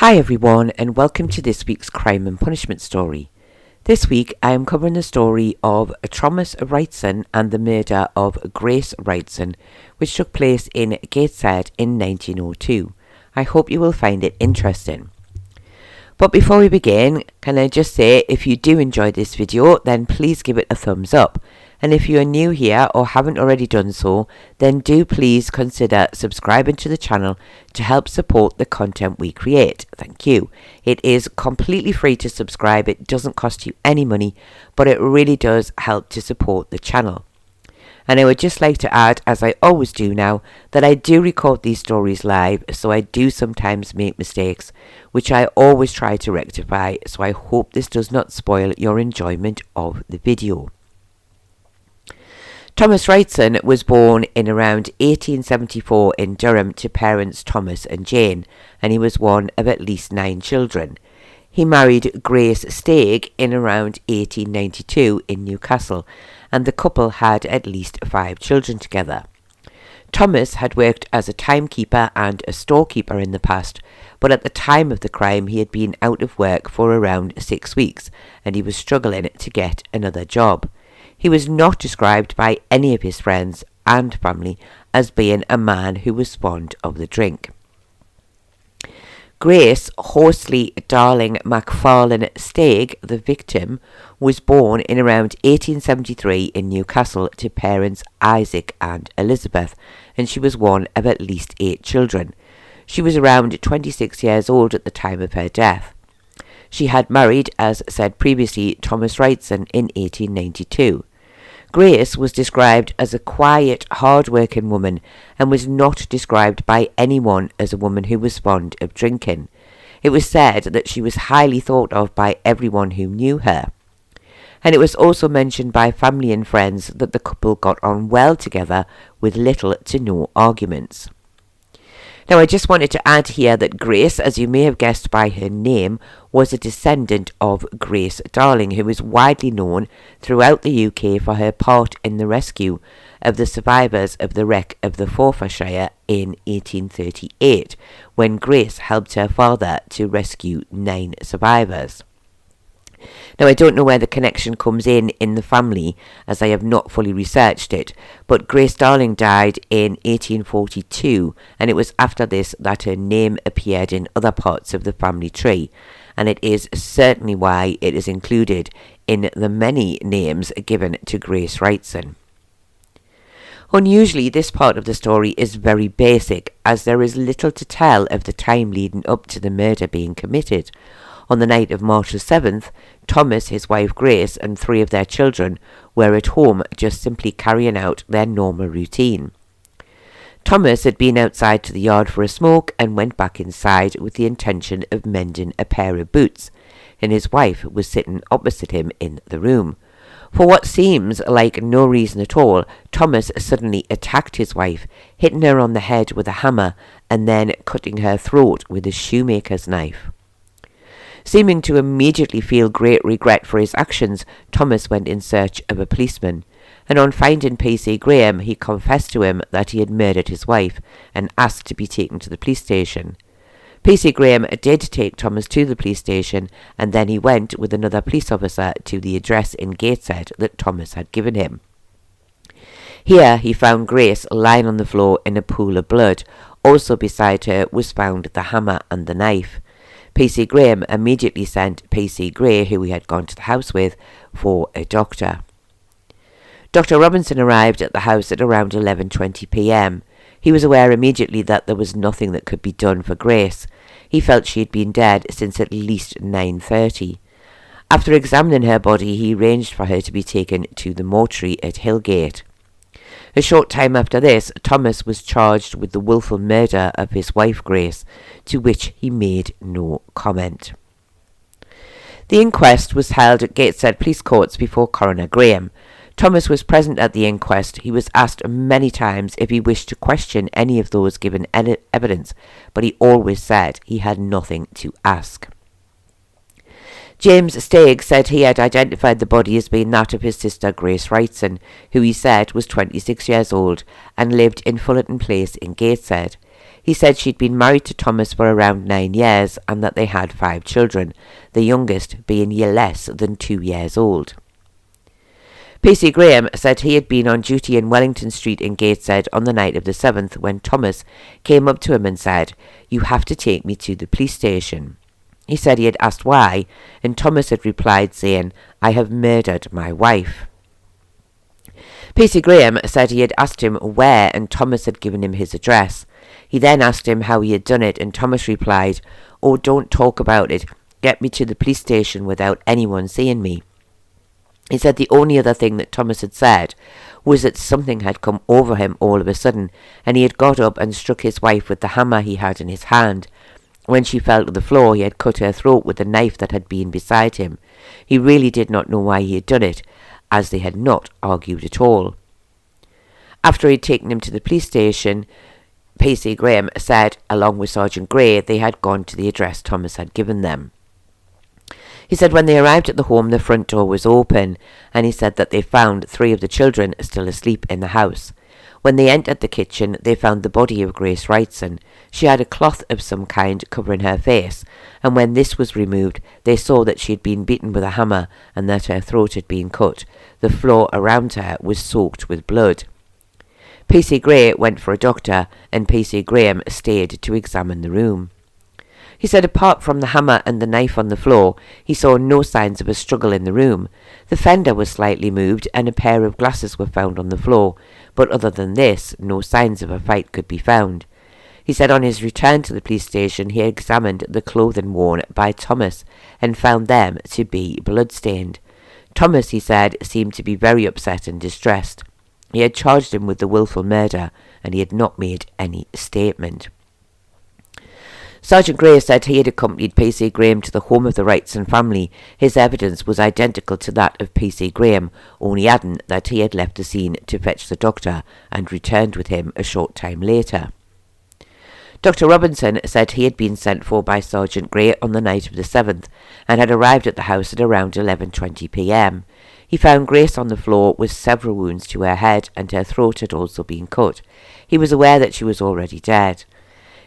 Hi everyone, and welcome to this week's Crime and Punishment story. This week I am covering the story of Thomas Wrightson and the murder of Grace Wrightson, which took place in Gateshead in 1902. I hope you will find it interesting. But before we begin, can I just say, if you do enjoy this video, then please give it a thumbs up. And if you are new here or haven't already done so, then do please consider subscribing to the channel to help support the content we create. Thank you. It is completely free to subscribe. It doesn't cost you any money, but it really does help to support the channel. And I would just like to add, as I always do now, that I do record these stories live, so I do sometimes make mistakes, which I always try to rectify, so I hope this does not spoil your enjoyment of the video. Thomas Wrightson was born in around 1874 in Durham to parents Thomas and Jane, and he was one of at least 9 children. He married Grace Stagg in around 1892 in Newcastle, and the couple had at least 5 children together. Thomas had worked as a timekeeper and a storekeeper in the past, but at the time of the crime he had been out of work for around 6 weeks, and he was struggling to get another job. He was not described by any of his friends and family as being a man who was fond of the drink. Grace Horsley Darling MacFarlane Stagg, the victim, was born in around 1873 in Newcastle to parents Isaac and Elizabeth, and she was one of at least 8 children. She was around 26 years old at the time of her death. She had married, as said previously, Thomas Wrightson in 1892. Grace was described as a quiet, hard-working woman and was not described by anyone as a woman who was fond of drinking. It was said that she was highly thought of by everyone who knew her. And it was also mentioned by family and friends that the couple got on well together with little to no arguments. Now, I just wanted to add here that Grace, as you may have guessed by her name, was a descendant of Grace Darling, who is widely known throughout the UK for her part in the rescue of the survivors of the wreck of the Forfarshire in 1838, when Grace helped her father to rescue 9 survivors. Now, I don't know where the connection comes in the family, as I have not fully researched it, but Grace Darling died in 1842, and it was after this that her name appeared in other parts of the family tree, and it is certainly why it is included in the many names given to Grace Wrightson. Unusually, this part of the story is very basic, as there is little to tell of the time leading up to the murder being committed. On the night of March the 7th, Thomas, his wife Grace, and 3 of their children were at home just simply carrying out their normal routine. Thomas had been outside to the yard for a smoke and went back inside with the intention of mending a pair of boots, and his wife was sitting opposite him in the room. For what seems like no reason at all, Thomas suddenly attacked his wife, hitting her on the head with a hammer and then cutting her throat with a shoemaker's knife. Seeming to immediately feel great regret for his actions, Thomas went in search of a policeman, and on finding P.C. Graham, he confessed to him that he had murdered his wife and asked to be taken to the police station. P.C. Graham did take Thomas to the police station, and then he went with another police officer to the address in Gateshead that Thomas had given him. Here he found Grace lying on the floor in a pool of blood. Also beside her was found the hammer and the knife. P.C. Graham immediately sent P.C. Gray, who he had gone to the house with, for a doctor. Dr. Robinson arrived at the house at around 11:20 p.m. He was aware immediately that there was nothing that could be done for Grace. He felt she had been dead since at least 9:30. After examining her body, he arranged for her to be taken to the mortuary at Hillgate. A short time after this, Thomas was charged with the willful murder of his wife Grace, to which he made no comment. The inquest was held at Gateshead Police Courts before Coroner Graham. Thomas was present at the inquest. He was asked many times if he wished to question any of those given evidence, but he always said he had nothing to ask. James Stagg said he had identified the body as being that of his sister Grace Wrightson, who he said was 26 years old and lived in Fullerton Place in Gateshead. He said she'd been married to Thomas for around 9 years and that they had 5 children, the youngest being less than 2 years old. P.C. Graham said he had been on duty in Wellington Street in Gateshead on the night of the 7th when Thomas came up to him and said, "You have to take me to the police station." He said he had asked why, and Thomas had replied saying, "I have murdered my wife." P.C. Graham said he had asked him where and Thomas had given him his address. He then asked him how he had done it and Thomas replied, "Oh, don't talk about it. Get me to the police station without anyone seeing me." He said the only other thing that Thomas had said was that something had come over him all of a sudden and he had got up and struck his wife with the hammer he had in his hand. When she fell to the floor, he had cut her throat with the knife that had been beside him. He really did not know why he had done it, as they had not argued at all. After he had taken him to the police station, P.C. Graham said, along with Sergeant Gray, they had gone to the address Thomas had given them. He said when they arrived at the home, the front door was open, and he said that they found 3 of the children still asleep in the house. When they entered the kitchen, they found the body of Grace Wrightson. She had a cloth of some kind covering her face, and when this was removed, they saw that she had been beaten with a hammer and that her throat had been cut. The floor around her was soaked with blood. P.C. Gray went for a doctor, and P.C. Graham stayed to examine the room. He said apart from the hammer and the knife on the floor, he saw no signs of a struggle in the room. The fender was slightly moved and a pair of glasses were found on the floor, but other than this, no signs of a fight could be found. He said on his return to the police station, he examined the clothing worn by Thomas and found them to be blood-stained. Thomas, he said, seemed to be very upset and distressed. He had charged him with the willful murder and he had not made any statement. Sergeant Gray said he had accompanied P.C. Graham to the home of the Wrightson family. His evidence was identical to that of P.C. Graham, only adding that he had left the scene to fetch the doctor and returned with him a short time later. Dr. Robinson said he had been sent for by Sergeant Gray on the night of the 7th and had arrived at the house at around 11:20 p.m. He found Grace on the floor with several wounds to her head and her throat had also been cut. He was aware that she was already dead.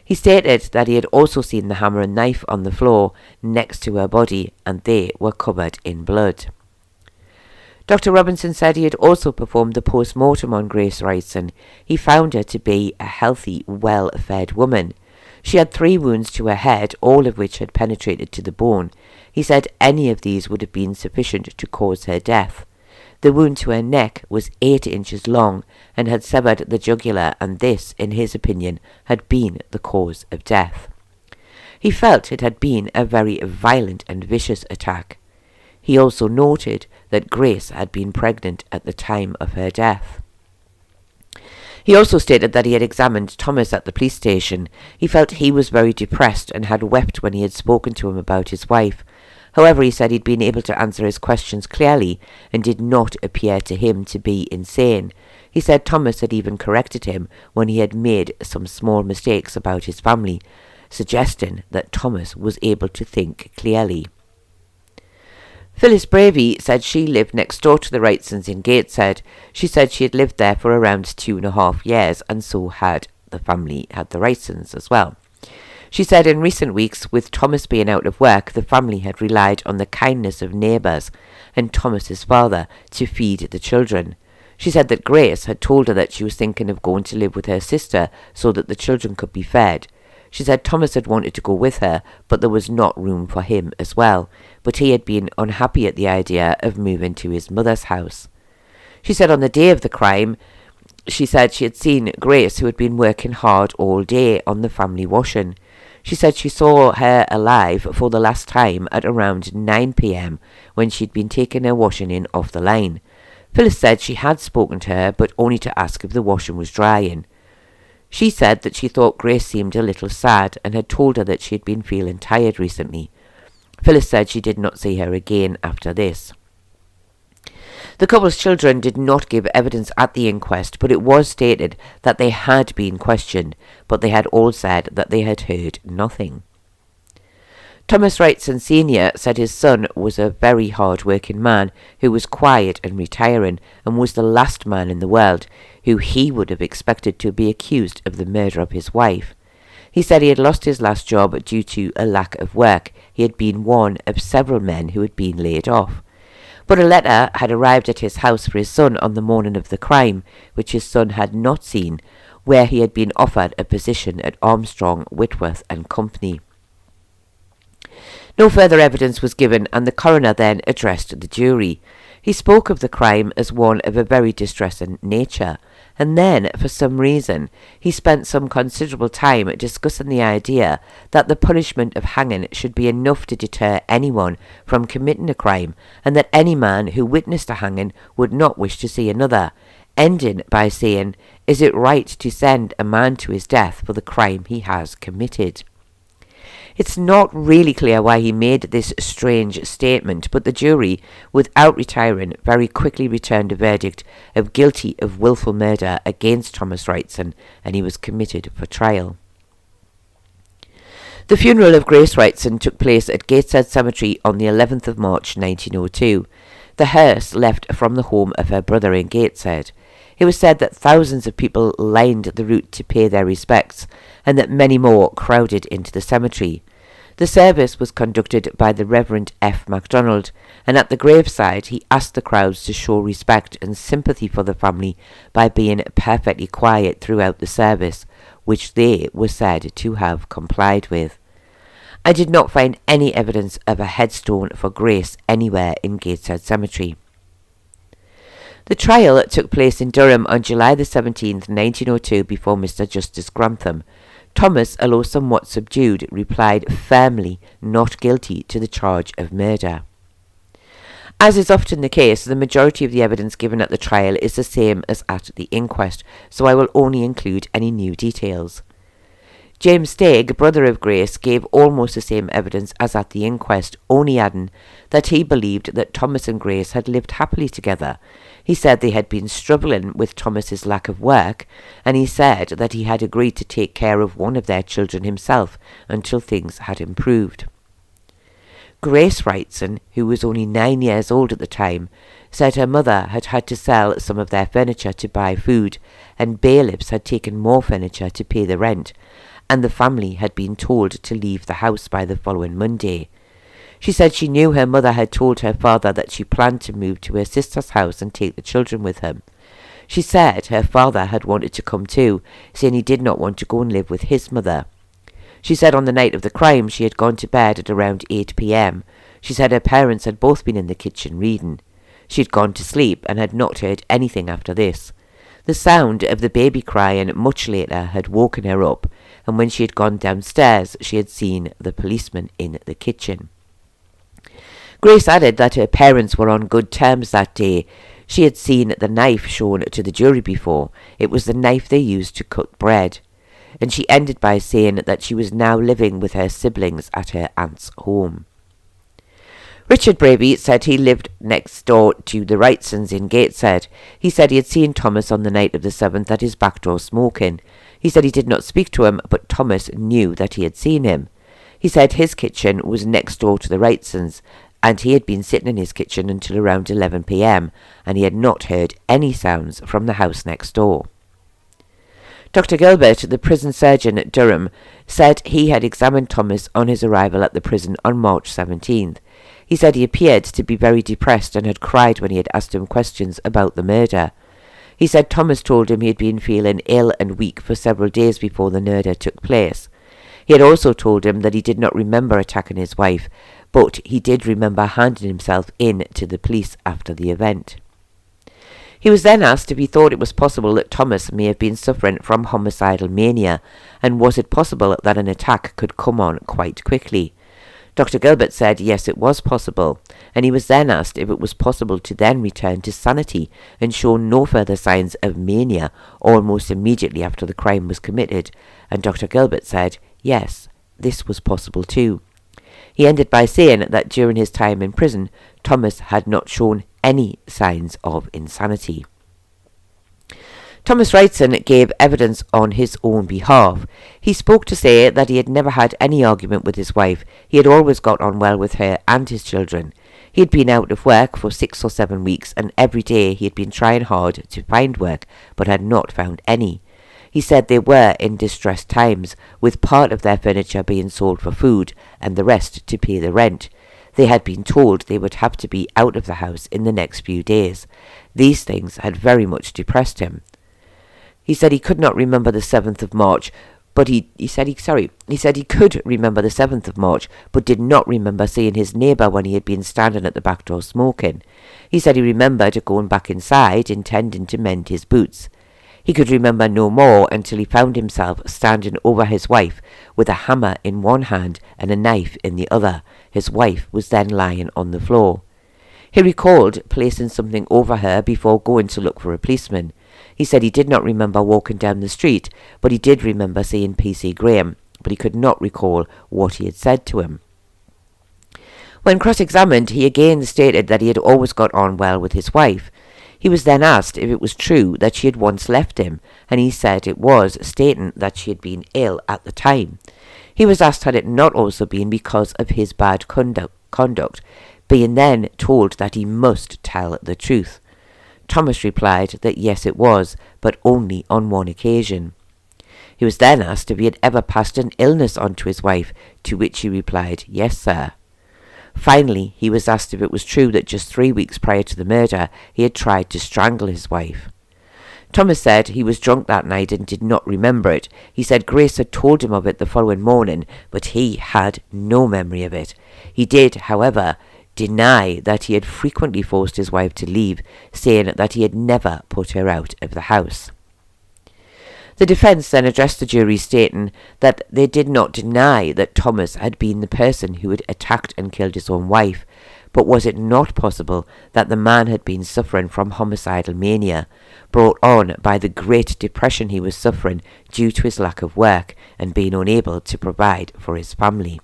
He stated that he had also seen the hammer and knife on the floor next to her body and they were covered in blood. Dr. Robinson said he had also performed the post-mortem on Grace Wrightson. He found her to be a healthy, well-fed woman. She had 3 wounds to her head, all of which had penetrated to the bone. He said any of these would have been sufficient to cause her death. The wound to her neck was 8 inches long and had severed the jugular, and this, in his opinion, had been the cause of death. He felt it had been a very violent and vicious attack. He also noted that Grace had been pregnant at the time of her death. He also stated that he had examined Thomas at the police station. He felt he was very depressed and had wept when he had spoken to him about his wife. However, he said he'd been able to answer his questions clearly and did not appear to him to be insane. He said Thomas had even corrected him when he had made some small mistakes about his family, suggesting that Thomas was able to think clearly. Phyllis Bravey said she lived next door to the Wrightsons in Gateshead. She said she had lived there for around 2.5 years and so had the Wrightsons as well. She said in recent weeks, with Thomas being out of work, the family had relied on the kindness of neighbours and Thomas's father to feed the children. She said that Grace had told her that she was thinking of going to live with her sister so that the children could be fed. She said Thomas had wanted to go with her, but there was not room for him as well, but he had been unhappy at the idea of moving to his mother's house. She said on the day of the crime, she said she had seen Grace, who had been working hard all day on the family washing. She said she saw her alive for the last time at around 9 p.m. when she'd been taking her washing in off the line. Phyllis said she had spoken to her, but only to ask if the washing was drying. She said that she thought Grace seemed a little sad and had told her that she had been feeling tired recently. Phyllis said she did not see her again after this. The couple's children did not give evidence at the inquest, but it was stated that they had been questioned, but they had all said that they had heard nothing. Thomas Wrightson Sr. said his son was a very hard-working man who was quiet and retiring and was the last man in the world who he would have expected to be accused of the murder of his wife. He said he had lost his last job due to a lack of work. He had been one of several men who had been laid off. But a letter had arrived at his house for his son on the morning of the crime, which his son had not seen, where he had been offered a position at Armstrong, Whitworth and Company. No further evidence was given, and the coroner then addressed the jury. He spoke of the crime as one of a very distressing nature, and then, for some reason, he spent some considerable time discussing the idea that the punishment of hanging should be enough to deter anyone from committing a crime, and that any man who witnessed a hanging would not wish to see another, ending by saying, "Is it right to send a man to his death for the crime he has committed?" It's not really clear why he made this strange statement, but the jury, without retiring, very quickly returned a verdict of guilty of willful murder against Thomas Wrightson, and he was committed for trial. The funeral of Grace Wrightson took place at Gateshead Cemetery on the 11th of March 1902. The hearse left from the home of her brother in Gateshead. It was said that thousands of people lined the route to pay their respects, and that many more crowded into the cemetery. The service was conducted by the Reverend F. MacDonald, and at the graveside he asked the crowds to show respect and sympathy for the family by being perfectly quiet throughout the service, which they were said to have complied with. I did not find any evidence of a headstone for Grace anywhere in Gateshead Cemetery. The trial took place in Durham on July the 17th, 1902, before Mr. Justice Grantham. Thomas, although somewhat subdued, replied firmly not guilty to the charge of murder. As is often the case, the majority of the evidence given at the trial is the same as at the inquest, so I will only include any new details. James Stegg, brother of Grace, gave almost the same evidence as at the inquest, only adding that he believed that Thomas and Grace had lived happily together. He said they had been struggling with Thomas's lack of work, and he said that he had agreed to take care of one of their children himself until things had improved. Grace Wrightson, who was only 9 years old at the time, said her mother had had to sell some of their furniture to buy food, and bailiffs had taken more furniture to pay the rent, and the family had been told to leave the house by the following Monday. She said she knew her mother had told her father that she planned to move to her sister's house and take the children with him. She said her father had wanted to come too, saying he did not want to go and live with his mother. She said on the night of the crime she had gone to bed at around 8 p.m. She said her parents had both been in the kitchen reading. She had gone to sleep and had not heard anything after this. The sound of the baby crying much later had woken her up, and when she had gone downstairs she had seen the policeman in the kitchen. Grace added that her parents were on good terms that day. She had seen the knife shown to the jury before. It was the knife they used to cut bread. And she ended by saying that she was now living with her siblings at her aunt's home. Richard Bravey said he lived next door to the Wrightsons in Gateshead. He said he had seen Thomas on the night of the 7th at his back door smoking. He said he did not speak to him, but Thomas knew that he had seen him. He said his kitchen was next door to the Wrightsons, and he had been sitting in his kitchen until around 11 p.m, and he had not heard any sounds from the house next door. Dr. Gilbert, the prison surgeon at Durham, said he had examined Thomas on his arrival at the prison on March 17th. He said he appeared to be very depressed and had cried when he had asked him questions about the murder. He said Thomas told him he had been feeling ill and weak for several days before the murder took place. He had also told him that he did not remember attacking his wife, but he did remember handing himself in to the police after the event. He was then asked if he thought it was possible that Thomas may have been suffering from homicidal mania, and was it possible that an attack could come on quite quickly. Dr. Gilbert said yes, it was possible, and he was then asked if it was possible to then return to sanity and show no further signs of mania almost immediately after the crime was committed, and Dr. Gilbert said yes, this was possible too. He ended by saying that during his time in prison, Thomas had not shown any signs of insanity. Thomas Wrightson gave evidence on his own behalf. He spoke to say that he had never had any argument with his wife. He had always got on well with her and his children. He had been out of work for 6 or 7 weeks, and every day he had been trying hard to find work, but had not found any. He said they were in distressed times, with part of their furniture being sold for food and the rest to pay the rent. They had been told they would have to be out of the house in the next few days. These things had very much depressed him. He said he could not remember the 7th of March, but he said he could remember the 7th of March, but did not remember seeing his neighbour when he had been standing at the back door smoking. He said he remembered going back inside, intending to mend his boots. He could remember no more until he found himself standing over his wife with a hammer in one hand and a knife in the other. His wife was then lying on the floor. He recalled placing something over her before going to look for a policeman. He said he did not remember walking down the street, but he did remember seeing P.C. Graham, but he could not recall what he had said to him. When cross-examined, he again stated that he had always got on well with his wife. He was then asked if it was true that she had once left him, and he said it was, stating that she had been ill at the time. He was asked had it not also been because of his bad conduct, being then told that he must tell the truth. Thomas replied that yes it was, but only on one occasion. He was then asked if he had ever passed an illness on to his wife, to which he replied, "Yes, sir." Finally, he was asked if it was true that just 3 weeks prior to the murder, he had tried to strangle his wife. Thomas said he was drunk that night and did not remember it. He said Grace had told him of it the following morning, but he had no memory of it. He did, however, deny that he had frequently forced his wife to leave, saying that he had never put her out of the house. The defence then addressed the jury, stating that they did not deny that Thomas had been the person who had attacked and killed his own wife, but was it not possible that the man had been suffering from homicidal mania, brought on by the great depression he was suffering due to his lack of work and being unable to provide for his family?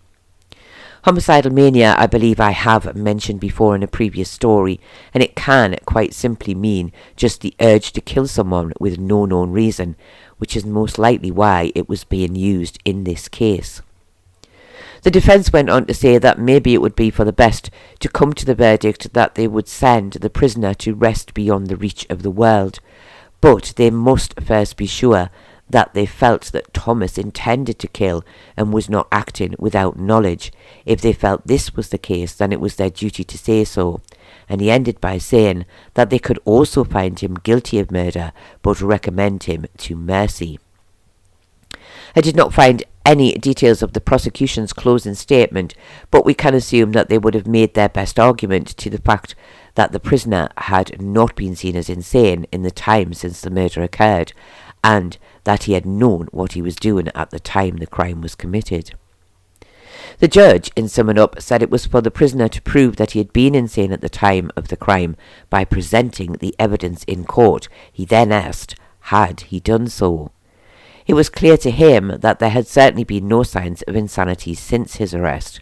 Homicidal mania, I believe I have mentioned before in a previous story, and it can quite simply mean just the urge to kill someone with no known reason, which is most likely why it was being used in this case. The defence went on to say that maybe it would be for the best to come to the verdict that they would send the prisoner to rest beyond the reach of the world, but they must first be sure that they felt that Thomas intended to kill and was not acting without knowledge. If they felt this was the case, then it was their duty to say so. And he ended by saying that they could also find him guilty of murder, but recommend him to mercy. I did not find any details of the prosecution's closing statement, but we can assume that they would have made their best argument to the fact that the prisoner had not been seen as insane in the time since the murder occurred, and that he had known what he was doing at the time the crime was committed. The judge, in summing up, said it was for the prisoner to prove that he had been insane at the time of the crime by presenting the evidence in court. He then asked, had he done so? It was clear to him that there had certainly been no signs of insanity since his arrest.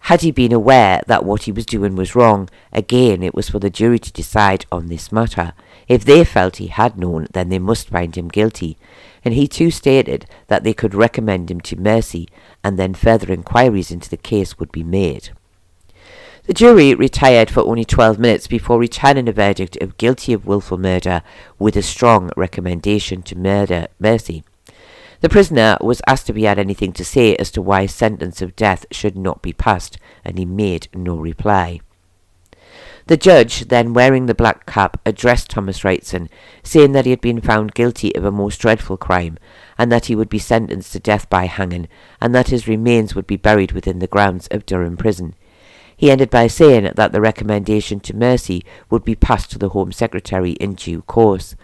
Had he been aware that what he was doing was wrong? Again, it was for the jury to decide on this matter. If they felt he had known, then they must find him guilty. And he too stated that they could recommend him to mercy, and then further inquiries into the case would be made. The jury retired for only 12 minutes before returning a verdict of guilty of willful murder with a strong recommendation to mercy. The prisoner was asked if he had anything to say as to why sentence of death should not be passed, and he made no reply. The judge, then wearing the black cap, addressed Thomas Wrightson, saying that he had been found guilty of a most dreadful crime, and that he would be sentenced to death by hanging, and that his remains would be buried within the grounds of Durham Prison. He ended by saying that the recommendation to mercy would be passed to the Home Secretary in due course.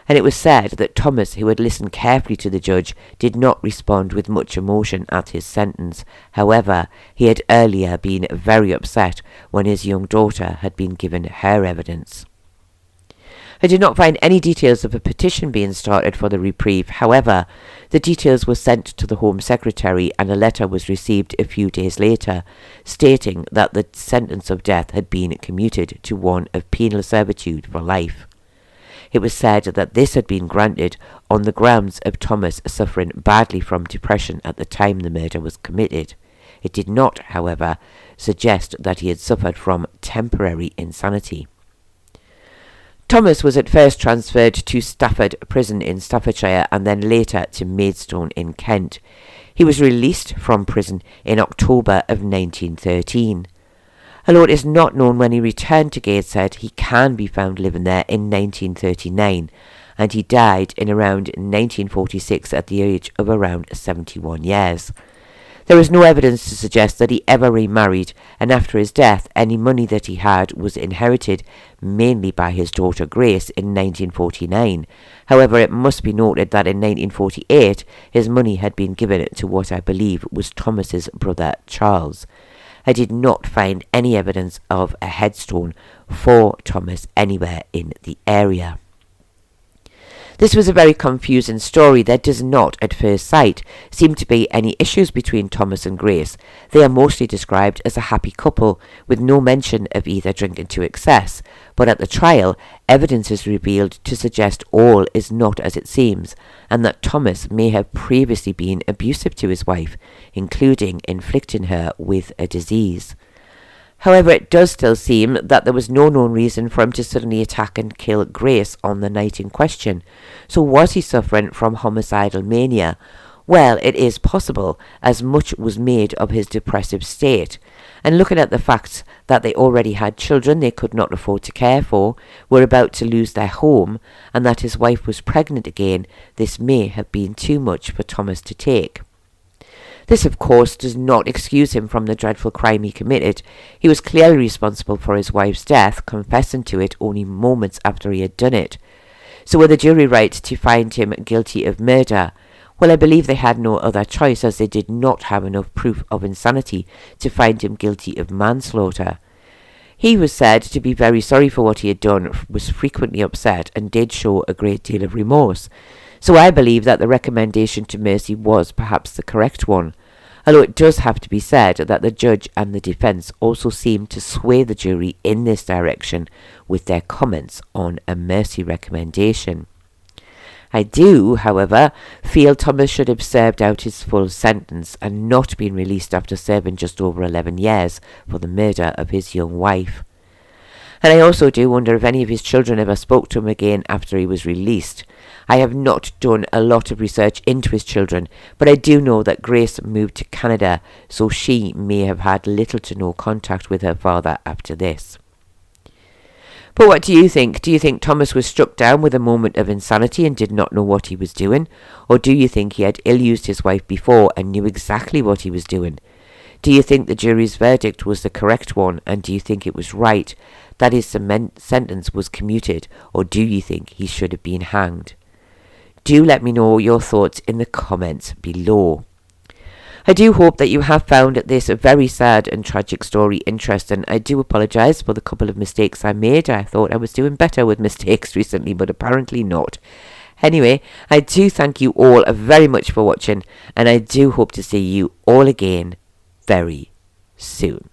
And it was said that Thomas, who had listened carefully to the judge, did not respond with much emotion at his sentence. However, he had earlier been very upset when his young daughter had been given her evidence. I did not find any details of a petition being started for the reprieve. However, the details were sent to the Home Secretary, and a letter was received a few days later, stating that the sentence of death had been commuted to one of penal servitude for life. It was said that this had been granted on the grounds of Thomas suffering badly from depression at the time the murder was committed. It did not, however, suggest that he had suffered from temporary insanity. Thomas was at first transferred to Stafford Prison in Staffordshire and then later to Maidstone in Kent. He was released from prison in October of 1913. Although it is not known when he returned to Gateshead, he can be found living there in 1939, and he died in around 1946 at the age of around 71 years. There is no evidence to suggest that he ever remarried, and after his death any money that he had was inherited mainly by his daughter Grace in 1949. However, it must be noted that in 1948 his money had been given to what I believe was Thomas's brother Charles. I did not find any evidence of a headstone for Thomas anywhere in the area. This was a very confusing story. There does not, at first sight, seem to be any issues between Thomas and Grace. They are mostly described as a happy couple, with no mention of either drinking to excess. But at the trial, evidence is revealed to suggest all is not as it seems, and that Thomas may have previously been abusive to his wife, including inflicting her with a disease. However, it does still seem that there was no known reason for him to suddenly attack and kill Grace on the night in question. So was he suffering from homicidal mania? Well, it is possible, as much was made of his depressive state. And looking at the facts that they already had children they could not afford to care for, were about to lose their home, and that his wife was pregnant again, this may have been too much for Thomas to take. This, of course, does not excuse him from the dreadful crime he committed. He was clearly responsible for his wife's death, confessing to it only moments after he had done it. So were the jury right to find him guilty of murder? Well, I believe they had no other choice, as they did not have enough proof of insanity to find him guilty of manslaughter. He was said to be very sorry for what he had done, was frequently upset, and did show a great deal of remorse. So I believe that the recommendation to mercy was perhaps the correct one, although it does have to be said that the judge and the defence also seemed to sway the jury in this direction with their comments on a mercy recommendation. I do, however, feel Thomas should have served out his full sentence and not been released after serving just over 11 years for the murder of his young wife. And I also do wonder if any of his children ever spoke to him again after he was released. I have not done a lot of research into his children, but I do know that Grace moved to Canada, so she may have had little to no contact with her father after this. But what do you think? Do you think Thomas was struck down with a moment of insanity and did not know what he was doing? Or do you think he had ill-used his wife before and knew exactly what he was doing? Do you think the jury's verdict was the correct one, and do you think it was right that his sentence was commuted, or do you think he should have been hanged? Do let me know your thoughts in the comments below. I do hope that you have found this very sad and tragic story interesting. I do apologise for the couple of mistakes I made. I thought I was doing better with mistakes recently, but apparently not. Anyway, I do thank you all very much for watching, and I do hope to see you all again very soon.